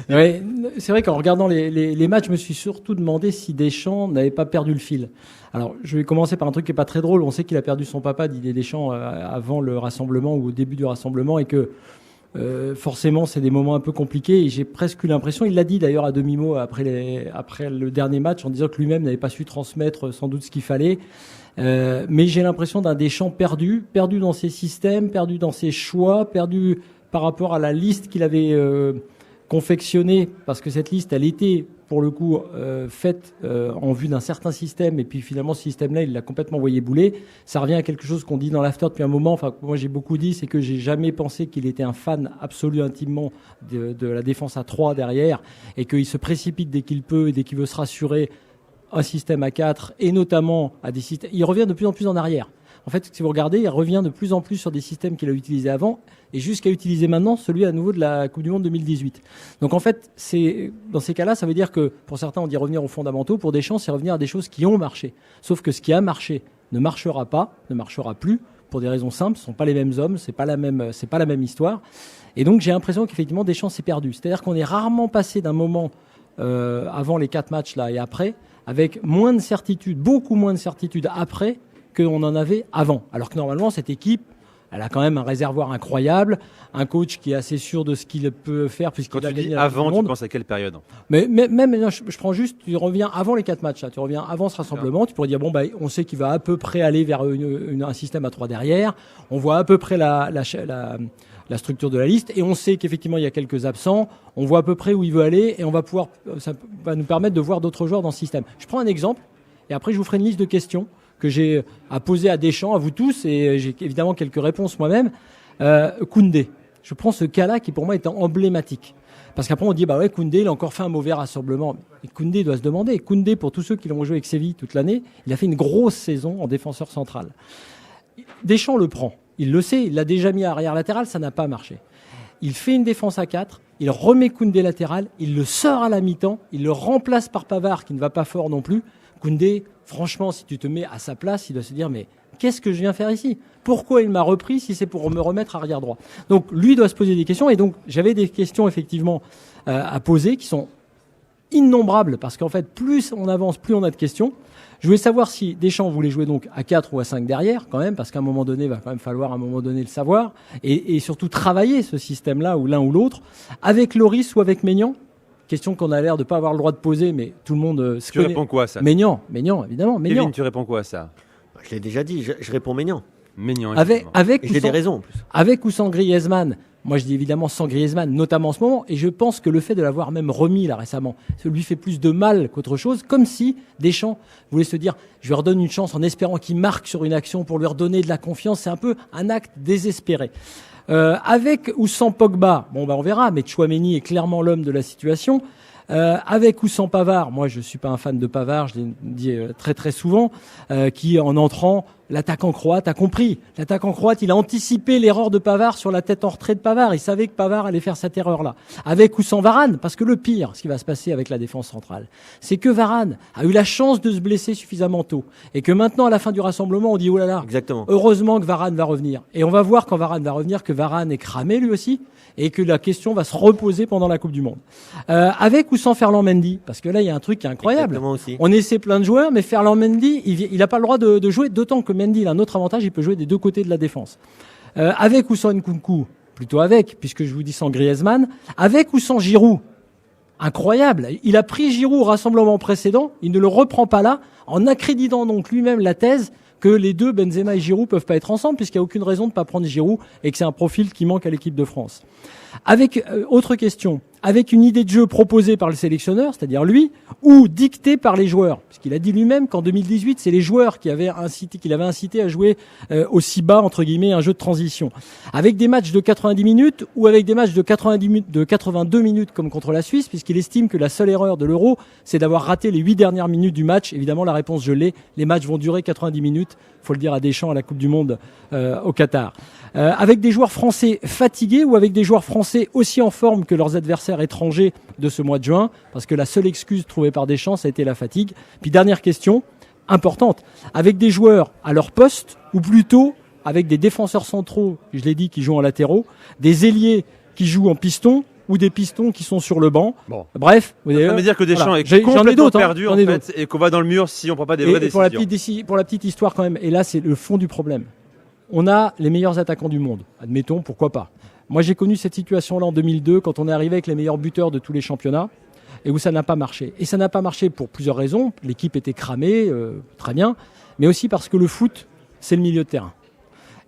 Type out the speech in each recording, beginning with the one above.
Ouais, c'est vrai qu'en regardant les matchs, je me suis surtout demandé si Deschamps n'avait pas perdu le fil. Alors, je vais commencer par un truc qui est pas très drôle. On sait qu'il a perdu son papa, Didier Deschamps, avant le rassemblement ou au début du rassemblement, et que forcément, c'est des moments un peu compliqués. Et j'ai presque eu l'impression, il l'a dit d'ailleurs à demi-mot après le dernier match, en disant que lui-même n'avait pas su transmettre sans doute ce qu'il fallait. Mais j'ai l'impression d'un Deschamps perdu dans ses systèmes, perdu dans ses choix, perdu par rapport à la liste qu'il avait confectionnée, parce que cette liste, elle était pour le coup faite en vue d'un certain système, et puis finalement ce système-là, il l'a complètement envoyé bouler. Ça revient à quelque chose qu'on dit dans l'after depuis un moment, enfin moi j'ai beaucoup dit, c'est que j'ai jamais pensé qu'il était un fan absolu intimement de la défense à 3 derrière, et qu'il se précipite dès qu'il peut et dès qu'il veut se rassurer un système à 4, et notamment à des systèmes. Il revient de plus en plus en arrière. En fait, si vous regardez, il revient de plus en plus sur des systèmes qu'il a utilisés avant, et jusqu'à utiliser maintenant celui à nouveau de la Coupe du Monde 2018. Donc en fait, dans ces cas-là, ça veut dire que pour certains, on dit revenir aux fondamentaux. Pour Deschamps, c'est revenir à des choses qui ont marché. Sauf que ce qui a marché ne marchera pas, ne marchera plus, pour des raisons simples. Ce ne sont pas les mêmes hommes, c'est pas la même histoire. Et donc j'ai l'impression qu'effectivement Deschamps s'est perdu. C'est-à-dire qu'on est rarement passé d'un moment avant les 4 matchs là et après, avec moins de certitude, beaucoup moins de certitude après qu'on en avait avant. Alors que normalement, cette équipe, elle a quand même un réservoir incroyable, un coach qui est assez sûr de ce qu'il peut faire puisqu'il a gagné la Coupe du Monde. Avant, tu penses à quelle période? Mais même, je prends juste, tu reviens avant les 4 matchs, là, tu reviens avant ce rassemblement, tu pourrais dire, bon, bah, on sait qu'il va à peu près aller vers un système à 3 derrière, on voit à peu près la structure de la liste, et on sait qu'effectivement, il y a quelques absents, on voit à peu près où il veut aller, et ça va nous permettre de voir d'autres joueurs dans ce système. Je prends un exemple, et après, je vous ferai une liste de questions que j'ai à poser à Deschamps, à vous tous, et j'ai évidemment quelques réponses moi-même. Koundé. Je prends ce cas-là qui pour moi est emblématique. Parce qu'après on dit, bah ouais, Koundé, il a encore fait un mauvais rassemblement. Et Koundé doit se demander. Koundé, pour tous ceux qui l'ont joué avec Séville toute l'année, il a fait une grosse saison en défenseur central. Deschamps le prend. Il le sait, il l'a déjà mis à arrière latéral, ça n'a pas marché. Il fait une défense à 4, il remet Koundé latéral, il le sort à la mi-temps, il le remplace par Pavard qui ne va pas fort non plus. Koundé, franchement, si tu te mets à sa place, il doit se dire, mais qu'est-ce que je viens faire ici? Pourquoi il m'a repris si c'est pour me remettre arrière droit? Donc, lui doit se poser des questions. Et donc, j'avais des questions, effectivement, à poser qui sont innombrables parce qu'en fait, plus on avance, plus on a de questions. Je voulais savoir si Deschamps voulait jouer donc à 4 ou à 5 derrière, quand même, parce qu'à un moment donné, il va quand même falloir à un moment donné le savoir et surtout travailler ce système-là ou l'un ou l'autre avec Lloris ou avec Maignan. Question qu'on a l'air de ne pas avoir le droit de poser, mais tout le monde se connaît. Tu réponds quoi à ça? Maignan, évidemment. Maignan. Kevin, tu réponds quoi à ça? Je l'ai déjà dit, je réponds Maignan. Maignan, avec j'ai des raisons en plus. Avec ou sans Griezmann. Moi, je dis évidemment sans Griezmann, notamment en ce moment. Et je pense que le fait de l'avoir même remis là récemment, ça lui fait plus de mal qu'autre chose. Comme si Deschamps voulait se dire, je lui redonne une chance en espérant qu'il marque sur une action pour lui redonner de la confiance. C'est un peu un acte désespéré. Avec ou sans Pogba, bon, on verra, mais Tchouaméni est clairement l'homme de la situation. Avec ou sans Pavard, moi je suis pas un fan de Pavard, je l'ai dit très très souvent, qui en entrant, l'attaquant croate a compris. L'attaquant croate, il a anticipé l'erreur de Pavard sur la tête en retrait de Pavard. Il savait que Pavard allait faire cette erreur-là. Avec ou sans Varane, parce que le pire, ce qui va se passer avec la défense centrale, c'est que Varane a eu la chance de se blesser suffisamment tôt. Et que maintenant, à la fin du rassemblement, on dit, oh là là, exactement. Heureusement que Varane va revenir. Et on va voir quand Varane va revenir que Varane est cramé lui aussi, et que la question va se reposer pendant la Coupe du Monde. Avec ou sans Ferland Mendy, parce que là, il y a un truc qui est incroyable. Aussi. On essaie plein de joueurs, mais Ferland Mendy, il n'a pas le droit de jouer, d'autant que Mendy, il a un autre avantage, il peut jouer des deux côtés de la défense. Avec ou sans Nkunku, plutôt avec, puisque je vous dis sans Griezmann. Avec ou sans Giroud, incroyable. Il a pris Giroud au rassemblement précédent, il ne le reprend pas là, en accréditant donc lui-même la thèse que les deux, Benzema et Giroud, peuvent pas être ensemble, puisqu'il n'y a aucune raison de ne pas prendre Giroud et que c'est un profil qui manque à l'équipe de France. Avec, autre question, avec une idée de jeu proposée par le sélectionneur, c'est-à-dire lui, ou dictée par les joueurs. Puisqu'il a dit lui-même qu'en 2018, c'est les joueurs qu'il avait incité à jouer aussi bas, entre guillemets, un jeu de transition. Avec des matchs de 90 minutes ou avec des matchs de 82 minutes comme contre la Suisse, puisqu'il estime que la seule erreur de l'Euro, c'est d'avoir raté les 8 dernières minutes du match. Évidemment, la réponse, je l'ai. Les matchs vont durer 90 minutes. Faut le dire à Deschamps à la Coupe du Monde au Qatar. Avec des joueurs français fatigués ou avec des joueurs français aussi en forme que leurs adversaires étrangers de ce mois de juin, parce que la seule excuse trouvée par Deschamps, ça a été la fatigue. Puis dernière question, importante, avec des joueurs à leur poste ou plutôt avec des défenseurs centraux, je l'ai dit, qui jouent en latéraux, des ailiers qui jouent en piston ou des pistons qui sont sur le banc. Bon. Bref, Ça veut dire que Deschamps voilà. est J'en ai complètement d'autres, perdu en fait, et qu'on va dans le mur si on prend pas des vraies Et décisions. pour la petite histoire quand même, et là c'est le fond du problème. On a les meilleurs attaquants du monde, admettons, pourquoi pas. Moi j'ai connu cette situation-là en 2002 quand on est arrivé avec les meilleurs buteurs de tous les championnats et où ça n'a pas marché. Et ça n'a pas marché pour plusieurs raisons. L'équipe était cramée, très bien, mais aussi parce que le foot, c'est le milieu de terrain.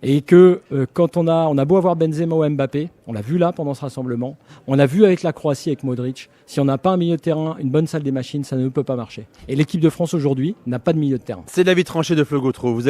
Et que quand on a beau avoir Benzema ou Mbappé, on l'a vu là pendant ce rassemblement, on a vu avec la Croatie, avec Modric, si on n'a pas un milieu de terrain, une bonne salle des machines, ça ne peut pas marcher. Et l'équipe de France aujourd'hui n'a pas de milieu de terrain. C'est l'avis tranché de Flo Gautreau. Vous allez